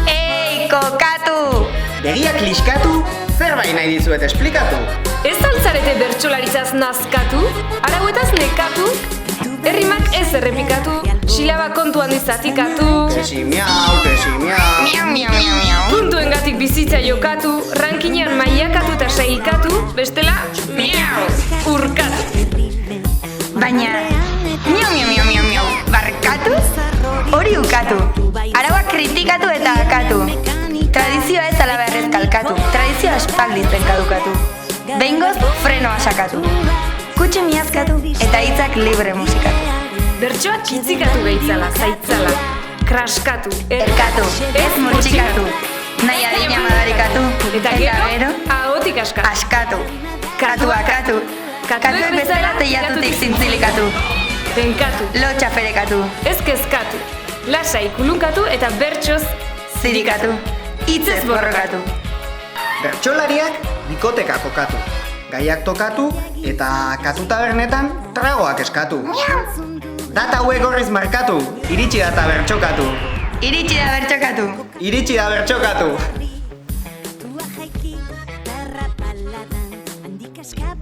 Ei, kokatu! Begiak liskatu, zerbait nahi dizuet esplikatu. Ez altzarete bertsolaritzaz nazkatu, arauetaz nekatu, errimak ez errepikatu, silaba kontuan izatikatu, Kesi miau, Miau, miau, miau, miau. puntuengatik bizitza jokatu, rankinean mailakatu eta sailkatu, bestela, miau, urkatu. Baina, miau, miau, miau, miau, miau, barkatu? Hori ukatu. Arauak kritikatu eta akatu. Tradizioa ez ala beharrez kalkatu. Tradizioa espalditzen kadukatu. Behingoz frenoa sakatu. Kutxe miazkatu eta hitzak libre musikatu. Bertsoa txitzikatu behitzala, zaitzala, kraskatu, Erkatu, ez murtxikatu. Nahi adina madarikatu. Eta gero, ahotik askatu. Askatu. Katu. Katuek bezala teilatutik zintzilikatu. Tenkatu, Lotxa ferekatu. ez kezkatu, lasai kulunkatu eta bertsoz Zirikatu. Hitzez borrokatu. Bertsolariak bikoteka kokatu. Gaiak tokatu eta katu tabernetan tragoak eskatu. Data hauek gorriz markatu, iritsi da eta bertxokatu. Iritsi da bertxokatu. Iritsi da bertxokatu. Tua jaiki, terra paladan, handik askap